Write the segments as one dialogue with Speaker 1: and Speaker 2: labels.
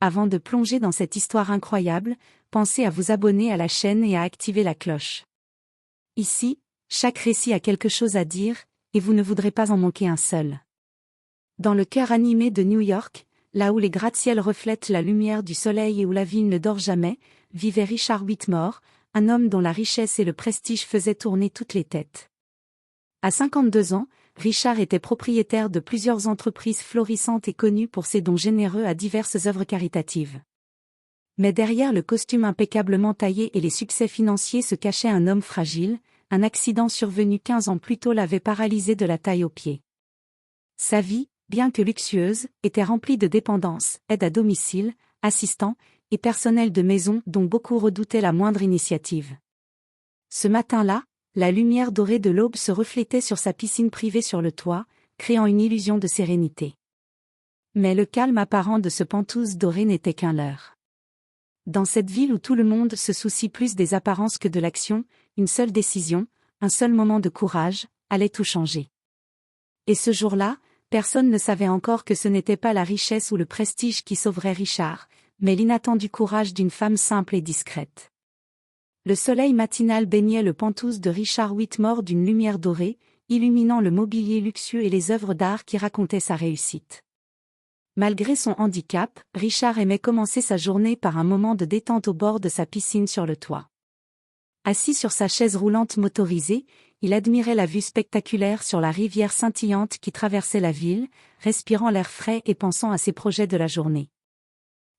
Speaker 1: Avant de plonger dans cette histoire incroyable, pensez à vous abonner à la chaîne et à activer la cloche. Ici, chaque récit a quelque chose à dire, et vous ne voudrez pas en manquer un seul. Dans le cœur animé de New York, là où les gratte-ciels reflètent la lumière du soleil et où la ville ne dort jamais, vivait Richard Whitmore, un homme dont la richesse et le prestige faisaient tourner toutes les têtes. À 52 ans, Richard était propriétaire de plusieurs entreprises florissantes et connu pour ses dons généreux à diverses œuvres caritatives. Mais derrière le costume impeccablement taillé et les succès financiers se cachait un homme fragile. Un accident survenu 15 ans plus tôt l'avait paralysé de la taille aux pieds. Sa vie, bien que luxueuse, était remplie de dépendances, aide à domicile, assistants, et personnel de maison dont beaucoup redoutaient la moindre initiative. Ce matin-là, la lumière dorée de l'aube se reflétait sur sa piscine privée sur le toit, créant une illusion de sérénité. Mais le calme apparent de ce Penthouse doré n'était qu'un leurre. Dans cette ville où tout le monde se soucie plus des apparences que de l'action, une seule décision, un seul moment de courage, allait tout changer. Et ce jour-là, personne ne savait encore que ce n'était pas la richesse ou le prestige qui sauverait Richard, mais l'inattendu courage d'une femme simple et discrète. Le soleil matinal baignait le Penthouse de Richard Whitmore d'une lumière dorée, illuminant le mobilier luxueux et les œuvres d'art qui racontaient sa réussite. Malgré son handicap, Richard aimait commencer sa journée par un moment de détente au bord de sa piscine sur le toit. Assis sur sa chaise roulante motorisée, il admirait la vue spectaculaire sur la rivière scintillante qui traversait la ville, respirant l'air frais et pensant à ses projets de la journée.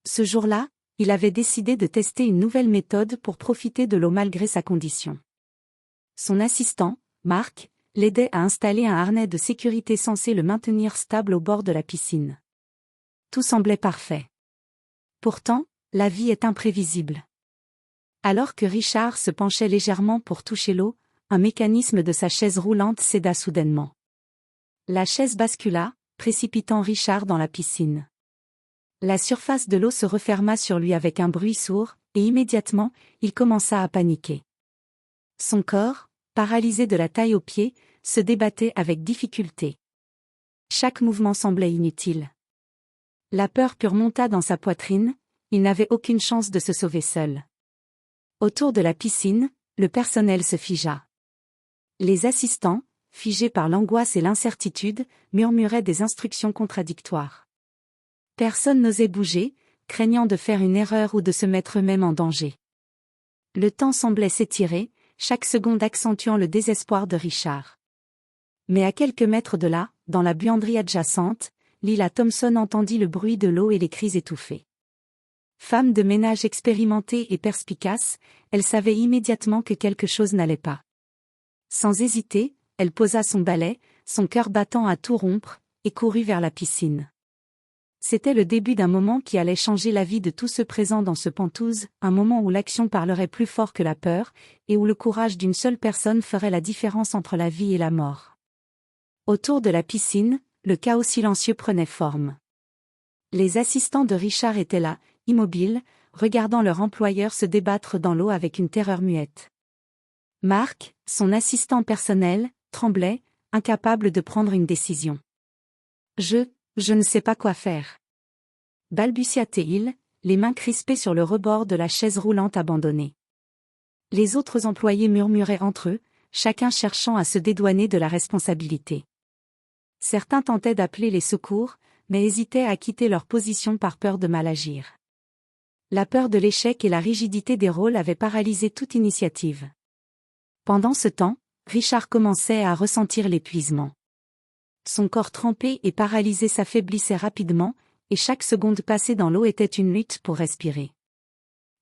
Speaker 1: Ce jour-là, il avait décidé de tester une nouvelle méthode pour profiter de l'eau malgré sa condition. Son assistant, Mark, l'aidait à installer un harnais de sécurité censé le maintenir stable au bord de la piscine. Tout semblait parfait. Pourtant, la vie est imprévisible. Alors que Richard se penchait légèrement pour toucher l'eau, un mécanisme de sa chaise roulante céda soudainement. La chaise bascula, précipitant Richard dans la piscine. La surface de l'eau se referma sur lui avec un bruit sourd, et immédiatement, il commença à paniquer. Son corps, paralysé de la taille aux pieds, se débattait avec difficulté. Chaque mouvement semblait inutile. La peur pure monta dans sa poitrine, il n'avait aucune chance de se sauver seul. Autour de la piscine, le personnel se figea. Les assistants, figés par l'angoisse et l'incertitude, murmuraient des instructions contradictoires. Personne n'osait bouger, craignant de faire une erreur ou de se mettre eux-mêmes en danger. Le temps semblait s'étirer, chaque seconde accentuant le désespoir de Richard. Mais à quelques mètres de là, dans la buanderie adjacente, Lila Thompson entendit le bruit de l'eau et les cris étouffés. Femme de ménage expérimentée et perspicace, elle savait immédiatement que quelque chose n'allait pas. Sans hésiter, elle posa son balai, son cœur battant à tout rompre, et courut vers la piscine. C'était le début d'un moment qui allait changer la vie de tous ceux présents dans ce Penthouse, un moment où l'action parlerait plus fort que la peur, et où le courage d'une seule personne ferait la différence entre la vie et la mort. Autour de la piscine, le chaos silencieux prenait forme. Les assistants de Richard étaient là, immobiles, regardant leur employeur se débattre dans l'eau avec une terreur muette. Mark, son assistant personnel, tremblait, incapable de prendre une décision. Je ne sais pas quoi faire. Balbutia-t-il, les mains crispées sur le rebord de la chaise roulante abandonnée. Les autres employés murmuraient entre eux, chacun cherchant à se dédouaner de la responsabilité. Certains tentaient d'appeler les secours, mais hésitaient à quitter leur position par peur de mal agir. La peur de l'échec et la rigidité des rôles avaient paralysé toute initiative. Pendant ce temps, Richard commençait à ressentir l'épuisement. Son corps trempé et paralysé s'affaiblissait rapidement, et chaque seconde passée dans l'eau était une lutte pour respirer.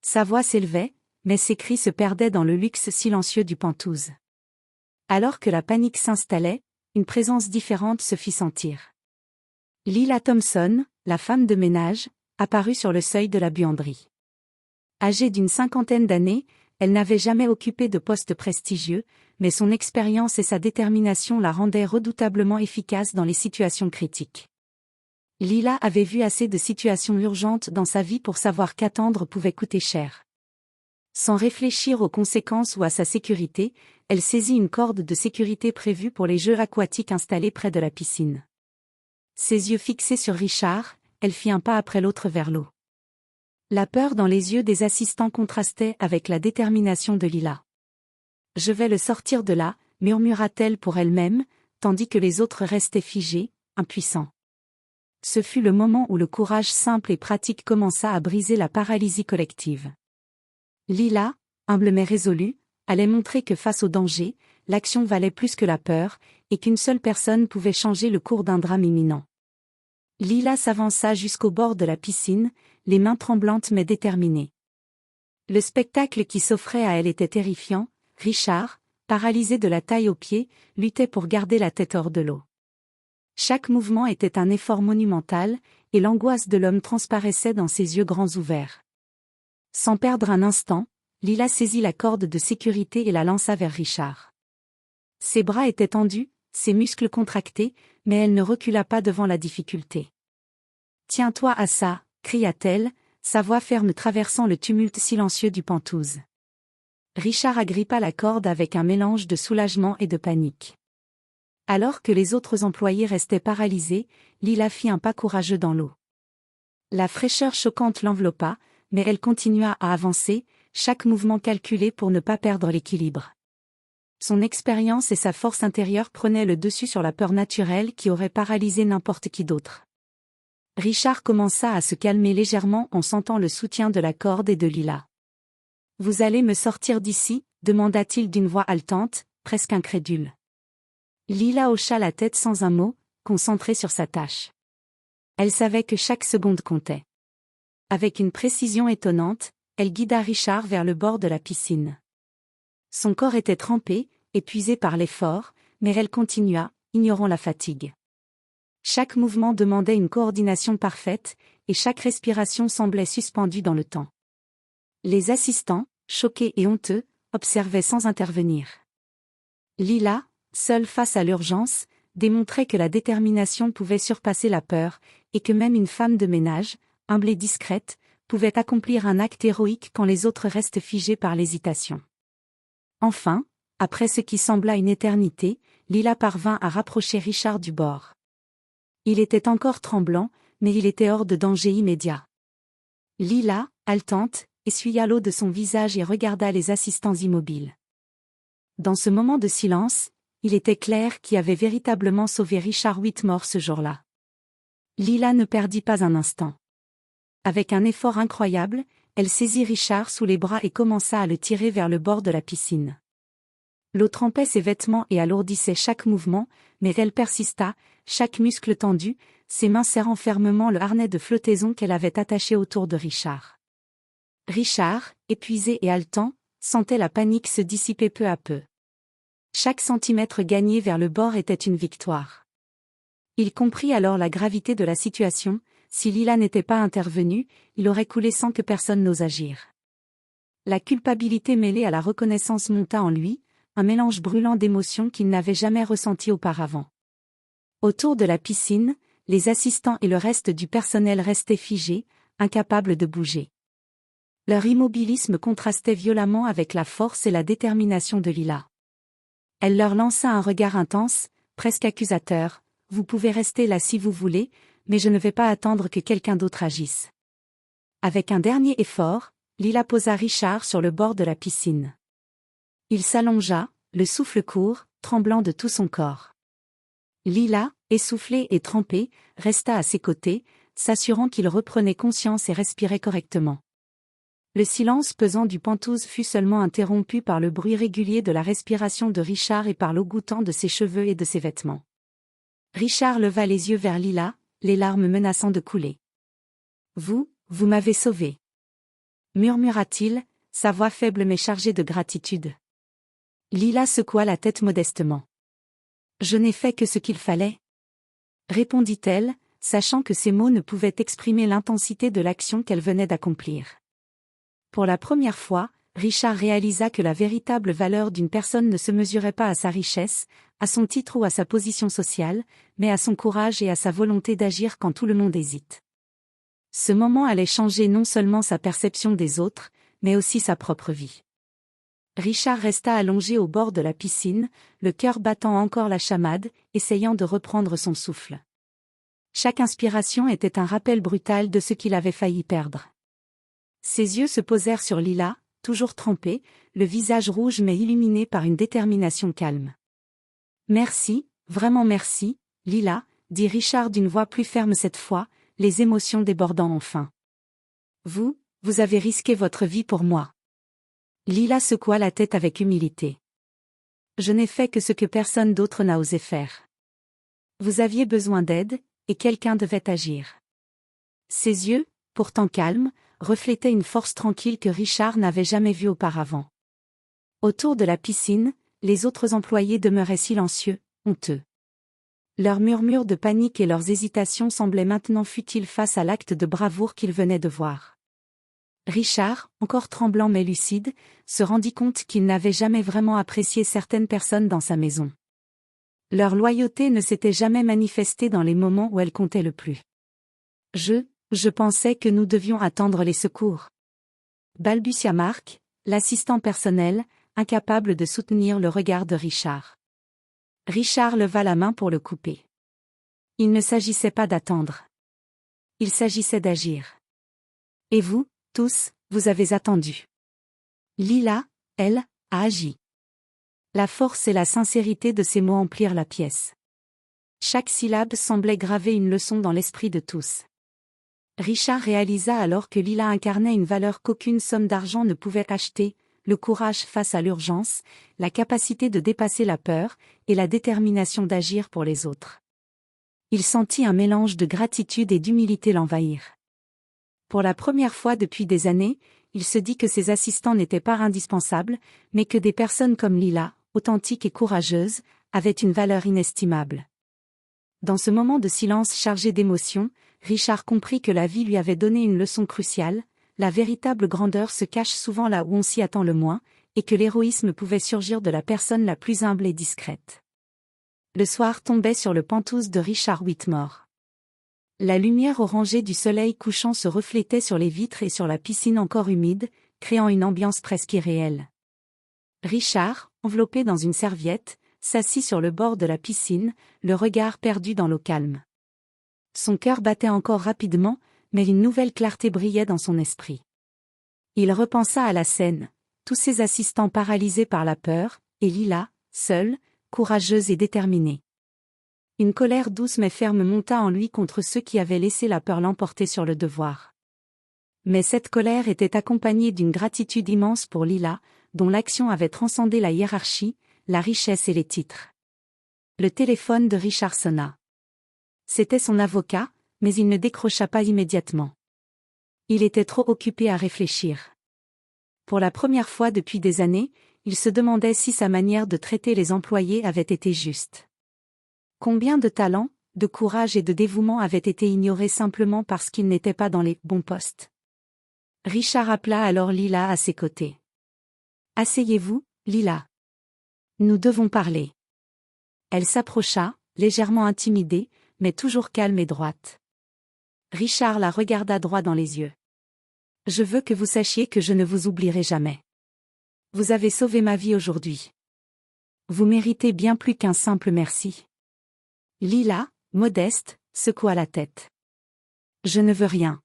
Speaker 1: Sa voix s'élevait, mais ses cris se perdaient dans le luxe silencieux du Penthouse. Alors que la panique s'installait, une présence différente se fit sentir. Lila Thompson, la femme de ménage, apparut sur le seuil de la buanderie. Âgée d'une 50aine d'années, elle n'avait jamais occupé de poste prestigieux, mais son expérience et sa détermination la rendaient redoutablement efficace dans les situations critiques. Lila avait vu assez de situations urgentes dans sa vie pour savoir qu'attendre pouvait coûter cher. Sans réfléchir aux conséquences ou à sa sécurité, elle saisit une corde de sécurité prévue pour les jeux aquatiques installés près de la piscine. Ses yeux fixés sur Richard, elle fit un pas après l'autre vers l'eau. La peur dans les yeux des assistants contrastait avec la détermination de Lila. « Je vais le sortir de là », murmura-t-elle pour elle-même, tandis que les autres restaient figés, impuissants. Ce fut le moment où le courage simple et pratique commença à briser la paralysie collective. Lila, humble mais résolue, allait montrer que face au danger, l'action valait plus que la peur, et qu'une seule personne pouvait changer le cours d'un drame imminent. Lila s'avança jusqu'au bord de la piscine, les mains tremblantes mais déterminées. Le spectacle qui s'offrait à elle était terrifiant. Richard, paralysé de la taille aux pieds, luttait pour garder la tête hors de l'eau. Chaque mouvement était un effort monumental, et l'angoisse de l'homme transparaissait dans ses yeux grands ouverts. Sans perdre un instant, Lila saisit la corde de sécurité et la lança vers Richard. Ses bras étaient tendus, ses muscles contractés, mais elle ne recula pas devant la difficulté. « Tiens-toi à ça !» cria-t-elle, sa voix ferme traversant le tumulte silencieux du Penthouse. Richard agrippa la corde avec un mélange de soulagement et de panique. Alors que les autres employés restaient paralysés, Lila fit un pas courageux dans l'eau. La fraîcheur choquante l'enveloppa, mais elle continua à avancer, chaque mouvement calculé pour ne pas perdre l'équilibre. Son expérience et sa force intérieure prenaient le dessus sur la peur naturelle qui aurait paralysé n'importe qui d'autre. Richard commença à se calmer légèrement en sentant le soutien de la corde et de Lila. « Vous allez me sortir d'ici ?» demanda-t-il d'une voix haletante, presque incrédule. Lila hocha la tête sans un mot, concentrée sur sa tâche. Elle savait que chaque seconde comptait. Avec une précision étonnante, elle guida Richard vers le bord de la piscine. Son corps était trempé, épuisé par l'effort, mais elle continua, ignorant la fatigue. Chaque mouvement demandait une coordination parfaite, et chaque respiration semblait suspendue dans le temps. Les assistants, choqués et honteux, observaient sans intervenir. Lila, seule face à l'urgence, démontrait que la détermination pouvait surpasser la peur, et que même une femme de ménage, humble et discrète, pouvait accomplir un acte héroïque quand les autres restent figés par l'hésitation. Enfin, après ce qui sembla une éternité, Lila parvint à rapprocher Richard du bord. Il était encore tremblant, mais il était hors de danger immédiat. Lila, haletante, essuya l'eau de son visage et regarda les assistants immobiles. Dans ce moment de silence, il était clair qui avait véritablement sauvé Richard Whitmore ce jour-là. Lila ne perdit pas un instant. Avec un effort incroyable, elle saisit Richard sous les bras et commença à le tirer vers le bord de la piscine. L'eau trempait ses vêtements et alourdissait chaque mouvement, mais elle persista, chaque muscle tendu, ses mains serrant fermement le harnais de flottaison qu'elle avait attaché autour de Richard. Richard, épuisé et haletant, sentait la panique se dissiper peu à peu. Chaque centimètre gagné vers le bord était une victoire. Il comprit alors la gravité de la situation. Si Lila n'était pas intervenue, il aurait coulé sans que personne n'ose agir. La culpabilité mêlée à la reconnaissance monta en lui, un mélange brûlant d'émotions qu'il n'avait jamais ressenti auparavant. Autour de la piscine, les assistants et le reste du personnel restaient figés, incapables de bouger. Leur immobilisme contrastait violemment avec la force et la détermination de Lila. Elle leur lança un regard intense, presque accusateur. « Vous pouvez rester là si vous voulez, mais je ne vais pas attendre que quelqu'un d'autre agisse. » Avec un dernier effort, Lila posa Richard sur le bord de la piscine. Il s'allongea, le souffle court, tremblant de tout son corps. Lila, essoufflée et trempée, resta à ses côtés, s'assurant qu'il reprenait conscience et respirait correctement. Le silence pesant du Penthouse fut seulement interrompu par le bruit régulier de la respiration de Richard et par l'eau goûtant de ses cheveux et de ses vêtements. Richard leva les yeux vers Lila, les larmes menaçant de couler. « Vous m'avez sauvé. » murmura-t-il, sa voix faible mais chargée de gratitude. Lila secoua la tête modestement. « Je n'ai fait que ce qu'il fallait. » répondit-elle, sachant que ces mots ne pouvaient exprimer l'intensité de l'action qu'elle venait d'accomplir. Pour la première fois, Richard réalisa que la véritable valeur d'une personne ne se mesurait pas à sa richesse, à son titre ou à sa position sociale, mais à son courage et à sa volonté d'agir quand tout le monde hésite. Ce moment allait changer non seulement sa perception des autres, mais aussi sa propre vie. Richard resta allongé au bord de la piscine, le cœur battant encore la chamade, essayant de reprendre son souffle. Chaque inspiration était un rappel brutal de ce qu'il avait failli perdre. Ses yeux se posèrent sur Lila, toujours trempée, le visage rouge mais illuminé par une détermination calme. « Merci, vraiment merci, Lila, » dit Richard d'une voix plus ferme cette fois, les émotions débordant enfin. « Vous avez risqué votre vie pour moi. » Lila secoua la tête avec humilité. « Je n'ai fait que ce que personne d'autre n'a osé faire. Vous aviez besoin d'aide, et quelqu'un devait agir. » Ses yeux, pourtant calmes, reflétaient une force tranquille que Richard n'avait jamais vue auparavant. Autour de la piscine, les autres employés demeuraient silencieux, honteux. Leurs murmures de panique et leurs hésitations semblaient maintenant futiles face à l'acte de bravoure qu'ils venaient de voir. Richard, encore tremblant mais lucide, se rendit compte qu'il n'avait jamais vraiment apprécié certaines personnes dans sa maison. Leur loyauté ne s'était jamais manifestée dans les moments où elle comptait le plus. Je pensais que nous devions attendre les secours. Balbutia Marc, l'assistant personnel, incapable de soutenir le regard de Richard. Richard leva la main pour le couper. Il ne s'agissait pas d'attendre. Il s'agissait d'agir. Et vous, tous, vous avez attendu. Lila, elle, a agi. La force et la sincérité de ces mots emplirent la pièce. Chaque syllabe semblait graver une leçon dans l'esprit de tous. Richard réalisa alors que Lila incarnait une valeur qu'aucune somme d'argent ne pouvait acheter, le courage face à l'urgence, la capacité de dépasser la peur, et la détermination d'agir pour les autres. Il sentit un mélange de gratitude et d'humilité l'envahir. Pour la première fois depuis des années, il se dit que ses assistants n'étaient pas indispensables, mais que des personnes comme Lila, authentiques et courageuses, avaient une valeur inestimable. Dans ce moment de silence chargé d'émotions, Richard comprit que la vie lui avait donné une leçon cruciale, la véritable grandeur se cache souvent là où on s'y attend le moins, et que l'héroïsme pouvait surgir de la personne la plus humble et discrète. Le soir tombait sur le Penthouse de Richard Whitmore. La lumière orangée du soleil couchant se reflétait sur les vitres et sur la piscine encore humide, créant une ambiance presque irréelle. Richard, enveloppé dans une serviette, s'assit sur le bord de la piscine, le regard perdu dans l'eau calme. Son cœur battait encore rapidement, mais une nouvelle clarté brillait dans son esprit. Il repensa à la scène, tous ses assistants paralysés par la peur, et Lila, seule, courageuse et déterminée. Une colère douce mais ferme monta en lui contre ceux qui avaient laissé la peur l'emporter sur le devoir. Mais cette colère était accompagnée d'une gratitude immense pour Lila, dont l'action avait transcendé la hiérarchie, la richesse et les titres. Le téléphone de Richard sonna. C'était son avocat, mais il ne décrocha pas immédiatement. Il était trop occupé à réfléchir. Pour la première fois depuis des années, il se demandait si sa manière de traiter les employés avait été juste. Combien de talent, de courage et de dévouement avaient été ignorés simplement parce qu'ils n'étaient pas dans les bons postes. Richard appela alors Lila à ses côtés. « Asseyez-vous, Lila. Nous devons parler. » Elle s'approcha, légèrement intimidée, mais toujours calme et droite. Richard la regarda droit dans les yeux. « Je veux que vous sachiez que je ne vous oublierai jamais. Vous avez sauvé ma vie aujourd'hui. Vous méritez bien plus qu'un simple merci. » Lila, modeste, secoua la tête. « Je ne veux rien.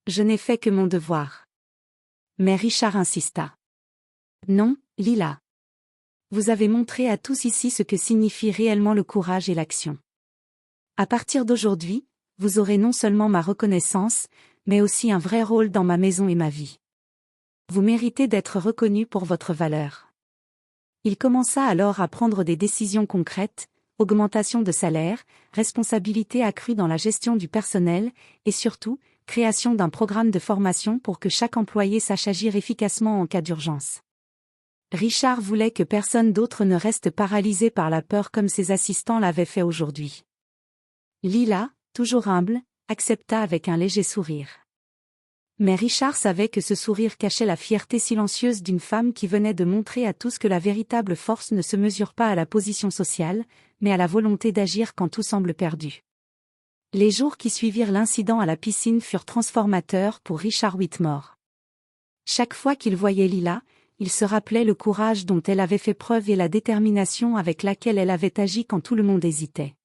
Speaker 1: Je n'ai fait que mon devoir. » Mais Richard insista. « Non, Lila. Vous avez montré à tous ici ce que signifie réellement le courage et l'action. À partir d'aujourd'hui, vous aurez non seulement ma reconnaissance, mais aussi un vrai rôle dans ma maison et ma vie. Vous méritez d'être reconnu pour votre valeur. » Il commença alors à prendre des décisions concrètes, augmentation de salaire, responsabilité accrue dans la gestion du personnel, et surtout, création d'un programme de formation pour que chaque employé sache agir efficacement en cas d'urgence. Richard voulait que personne d'autre ne reste paralysé par la peur comme ses assistants l'avaient fait aujourd'hui. Lila, toujours humble, accepta avec un léger sourire. Mais Richard savait que ce sourire cachait la fierté silencieuse d'une femme qui venait de montrer à tous que la véritable force ne se mesure pas à la position sociale, mais à la volonté d'agir quand tout semble perdu. Les jours qui suivirent l'incident à la piscine furent transformateurs pour Richard Whitmore. Chaque fois qu'il voyait Lila, il se rappelait le courage dont elle avait fait preuve et la détermination avec laquelle elle avait agi quand tout le monde hésitait.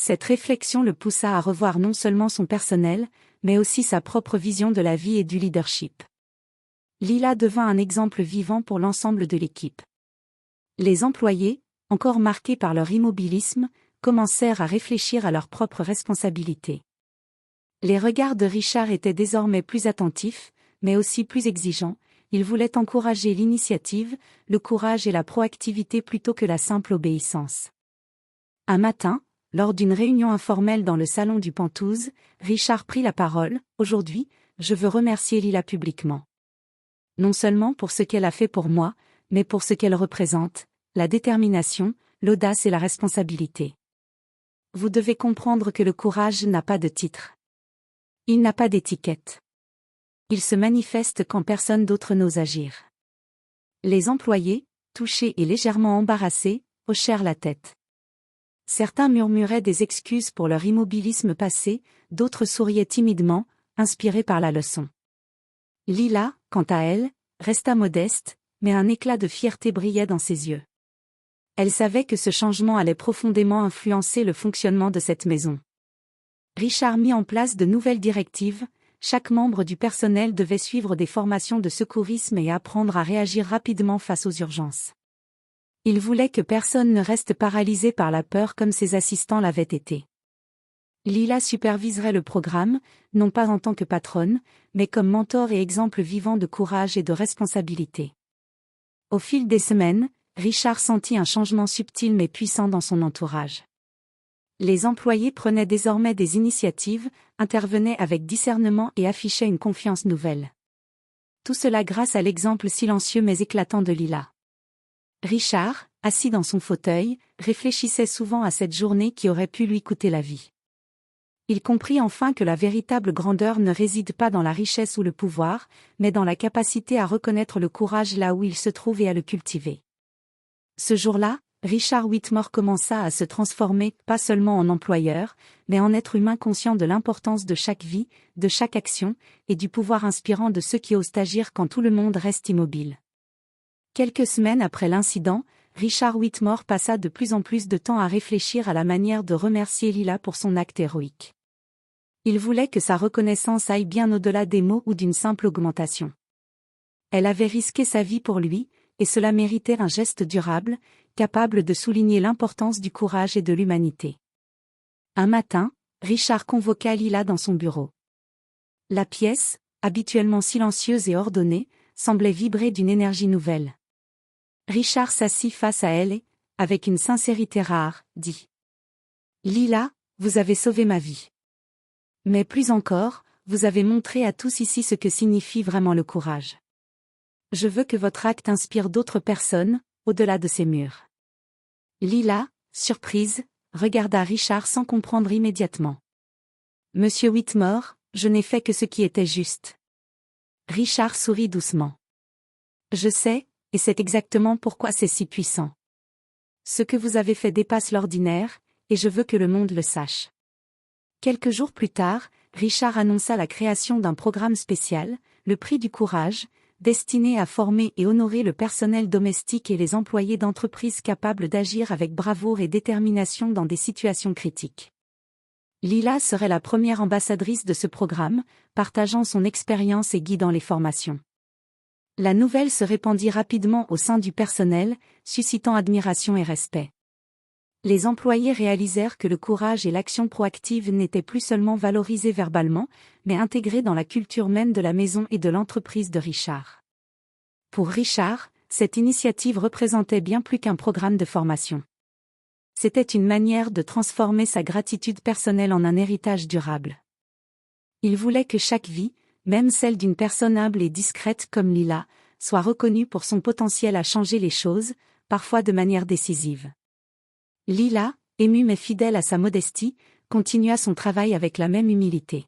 Speaker 1: Cette réflexion le poussa à revoir non seulement son personnel, mais aussi sa propre vision de la vie et du leadership. Lila devint un exemple vivant pour l'ensemble de l'équipe. Les employés, encore marqués par leur immobilisme, commencèrent à réfléchir à leurs propres responsabilités. Les regards de Richard étaient désormais plus attentifs, mais aussi plus exigeants. Il voulait encourager l'initiative, le courage et la proactivité plutôt que la simple obéissance. Un matin, lors d'une réunion informelle dans le salon du Penthouse, Richard prit la parole. « Aujourd'hui, je veux remercier Lila publiquement. Non seulement pour ce qu'elle a fait pour moi, mais pour ce qu'elle représente, la détermination, l'audace et la responsabilité. Vous devez comprendre que le courage n'a pas de titre. Il n'a pas d'étiquette. Il se manifeste quand personne d'autre n'ose agir. » Les employés, touchés et légèrement embarrassés, hochèrent la tête. Certains murmuraient des excuses pour leur immobilisme passé, d'autres souriaient timidement, inspirés par la leçon. Lila, quant à elle, resta modeste, mais un éclat de fierté brillait dans ses yeux. Elle savait que ce changement allait profondément influencer le fonctionnement de cette maison. Richard mit en place de nouvelles directives. Chaque membre du personnel devait suivre des formations de secourisme et apprendre à réagir rapidement face aux urgences. Il voulait que personne ne reste paralysé par la peur comme ses assistants l'avaient été. Lila superviserait le programme, non pas en tant que patronne, mais comme mentor et exemple vivant de courage et de responsabilité. Au fil des semaines, Richard sentit un changement subtil mais puissant dans son entourage. Les employés prenaient désormais des initiatives, intervenaient avec discernement et affichaient une confiance nouvelle. Tout cela grâce à l'exemple silencieux mais éclatant de Lila. Richard, assis dans son fauteuil, réfléchissait souvent à cette journée qui aurait pu lui coûter la vie. Il comprit enfin que la véritable grandeur ne réside pas dans la richesse ou le pouvoir, mais dans la capacité à reconnaître le courage là où il se trouve et à le cultiver. Ce jour-là, Richard Whitmore commença à se transformer, pas seulement en employeur, mais en être humain conscient de l'importance de chaque vie, de chaque action, et du pouvoir inspirant de ceux qui osent agir quand tout le monde reste immobile. Quelques semaines après l'incident, Richard Whitmore passa de plus en plus de temps à réfléchir à la manière de remercier Lila pour son acte héroïque. Il voulait que sa reconnaissance aille bien au-delà des mots ou d'une simple augmentation. Elle avait risqué sa vie pour lui, et cela méritait un geste durable, capable de souligner l'importance du courage et de l'humanité. Un matin, Richard convoqua Lila dans son bureau. La pièce, habituellement silencieuse et ordonnée, semblait vibrer d'une énergie nouvelle. Richard s'assit face à elle et, avec une sincérité rare, dit : « Lila, vous avez sauvé ma vie. Mais plus encore, vous avez montré à tous ici ce que signifie vraiment le courage. Je veux que votre acte inspire d'autres personnes, au-delà de ces murs. » Lila, surprise, regarda Richard sans comprendre immédiatement. « Monsieur Whitmore, je n'ai fait que ce qui était juste. » Richard sourit doucement. « Je sais, et c'est exactement pourquoi c'est si puissant. Ce que vous avez fait dépasse l'ordinaire, et je veux que le monde le sache. » Quelques jours plus tard, Richard annonça la création d'un programme spécial, le Prix du Courage, destiné à former et honorer le personnel domestique et les employés d'entreprises capables d'agir avec bravoure et détermination dans des situations critiques. Lila serait la première ambassadrice de ce programme, partageant son expérience et guidant les formations. La nouvelle se répandit rapidement au sein du personnel, suscitant admiration et respect. Les employés réalisèrent que le courage et l'action proactive n'étaient plus seulement valorisés verbalement, mais intégrés dans la culture même de la maison et de l'entreprise de Richard. Pour Richard, cette initiative représentait bien plus qu'un programme de formation. C'était une manière de transformer sa gratitude personnelle en un héritage durable. Il voulait que chaque vie, même celle d'une personne humble et discrète comme Lila, soit reconnue pour son potentiel à changer les choses, parfois de manière décisive. Lila, émue mais fidèle à sa modestie, continua son travail avec la même humilité.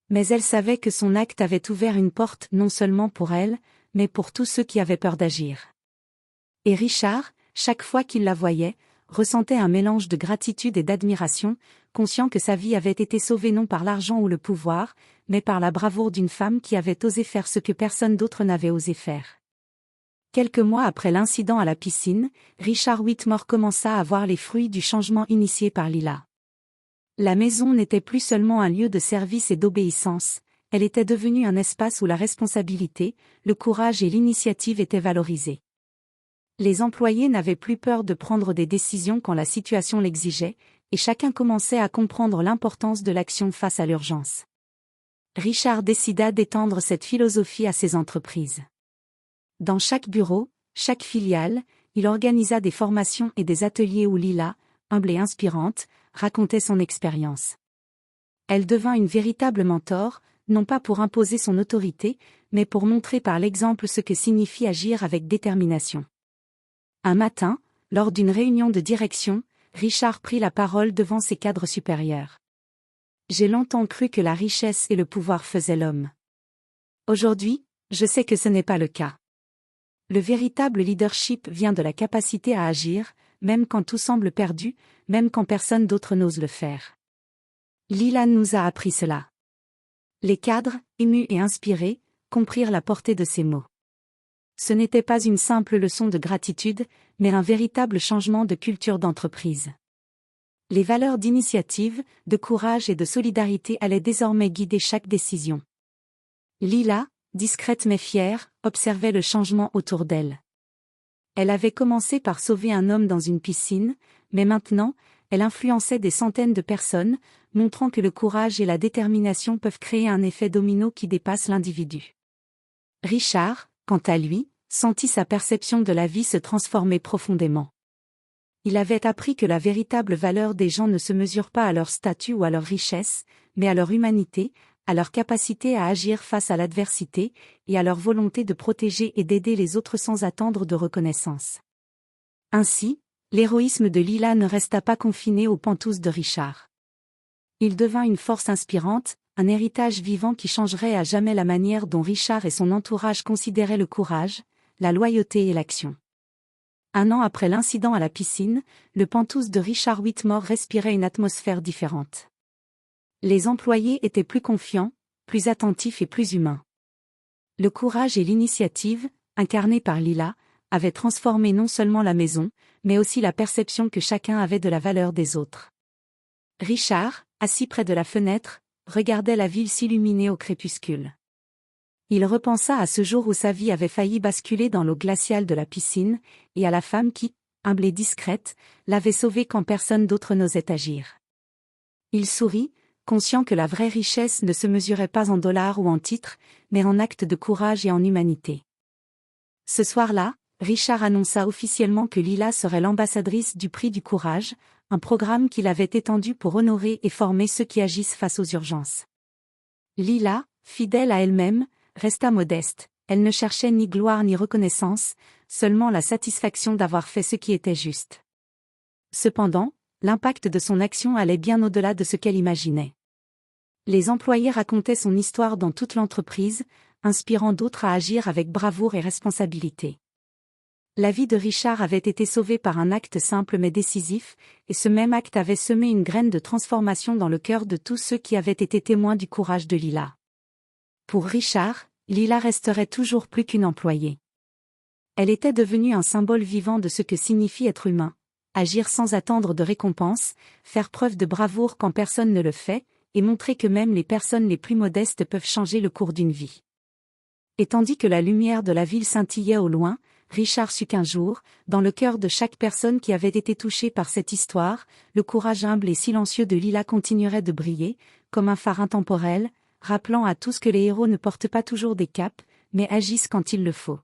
Speaker 1: Mais elle savait que son acte avait ouvert une porte non seulement pour elle, mais pour tous ceux qui avaient peur d'agir. Et Richard, chaque fois qu'il la voyait, ressentait un mélange de gratitude et d'admiration, conscient que sa vie avait été sauvée non par l'argent ou le pouvoir, mais par la bravoure d'une femme qui avait osé faire ce que personne d'autre n'avait osé faire. Quelques mois après l'incident à la piscine, Richard Whitmore commença à voir les fruits du changement initié par Lila. La maison n'était plus seulement un lieu de service et d'obéissance, elle était devenue un espace où la responsabilité, le courage et l'initiative étaient valorisés. Les employés n'avaient plus peur de prendre des décisions quand la situation l'exigeait, et chacun commençait à comprendre l'importance de l'action face à l'urgence. Richard décida d'étendre cette philosophie à ses entreprises. Dans chaque bureau, chaque filiale, il organisa des formations et des ateliers où Lila, humble et inspirante, racontait son expérience. Elle devint une véritable mentor, non pas pour imposer son autorité, mais pour montrer par l'exemple ce que signifie agir avec détermination. Un matin, lors d'une réunion de direction, Richard prit la parole devant ses cadres supérieurs. « J'ai longtemps cru que la richesse et le pouvoir faisaient l'homme. Aujourd'hui, je sais que ce n'est pas le cas. Le véritable leadership vient de la capacité à agir, même quand tout semble perdu, même quand personne d'autre n'ose le faire. Lila nous a appris cela. » Les cadres, émus et inspirés, comprirent la portée de ces mots. Ce n'était pas une simple leçon de gratitude, mais un véritable changement de culture d'entreprise. Les valeurs d'initiative, de courage et de solidarité allaient désormais guider chaque décision. Lila, discrète mais fière, observait le changement autour d'elle. Elle avait commencé par sauver un homme dans une piscine, mais maintenant, elle influençait des centaines de personnes, montrant que le courage et la détermination peuvent créer un effet domino qui dépasse l'individu. Richard, quant à lui, sentit sa perception de la vie se transformer profondément. Il avait appris que la véritable valeur des gens ne se mesure pas à leur statut ou à leur richesse, mais à leur humanité, à leur capacité à agir face à l'adversité, et à leur volonté de protéger et d'aider les autres sans attendre de reconnaissance. Ainsi, l'héroïsme de Lila ne resta pas confiné aux pantous de Richard. Il devint une force inspirante, un héritage vivant qui changerait à jamais la manière dont Richard et son entourage considéraient le courage, la loyauté et l'action. Un an après l'incident à la piscine, le pantous de Richard Whitmore respirait une atmosphère différente. Les employés étaient plus confiants, plus attentifs et plus humains. Le courage et l'initiative, incarnés par Lila, avaient transformé non seulement la maison, mais aussi la perception que chacun avait de la valeur des autres. Richard, assis près de la fenêtre, regardait la ville s'illuminer au crépuscule. Il repensa à ce jour où sa vie avait failli basculer dans l'eau glaciale de la piscine, et à la femme qui, humble et discrète, l'avait sauvé quand personne d'autre n'osait agir. Il sourit, conscient que la vraie richesse ne se mesurait pas en dollars ou en titres, mais en actes de courage et en humanité. Ce soir-là, Richard annonça officiellement que Lila serait l'ambassadrice du prix du courage, un programme qu'il avait étendu pour honorer et former ceux qui agissent face aux urgences. Lila, fidèle à elle-même, resta modeste, elle ne cherchait ni gloire ni reconnaissance, seulement la satisfaction d'avoir fait ce qui était juste. Cependant, l'impact de son action allait bien au-delà de ce qu'elle imaginait. Les employés racontaient son histoire dans toute l'entreprise, inspirant d'autres à agir avec bravoure et responsabilité. La vie de Richard avait été sauvée par un acte simple mais décisif, et ce même acte avait semé une graine de transformation dans le cœur de tous ceux qui avaient été témoins du courage de Lila. Pour Richard, Lila resterait toujours plus qu'une employée. Elle était devenue un symbole vivant de ce que signifie être humain, agir sans attendre de récompense, faire preuve de bravoure quand personne ne le fait, et montrer que même les personnes les plus modestes peuvent changer le cours d'une vie. Et tandis que la lumière de la ville scintillait au loin, Richard sut qu'un jour, dans le cœur de chaque personne qui avait été touchée par cette histoire, le courage humble et silencieux de Lila continuerait de briller, comme un phare intemporel, rappelant à tous que les héros ne portent pas toujours des capes, mais agissent quand il le faut.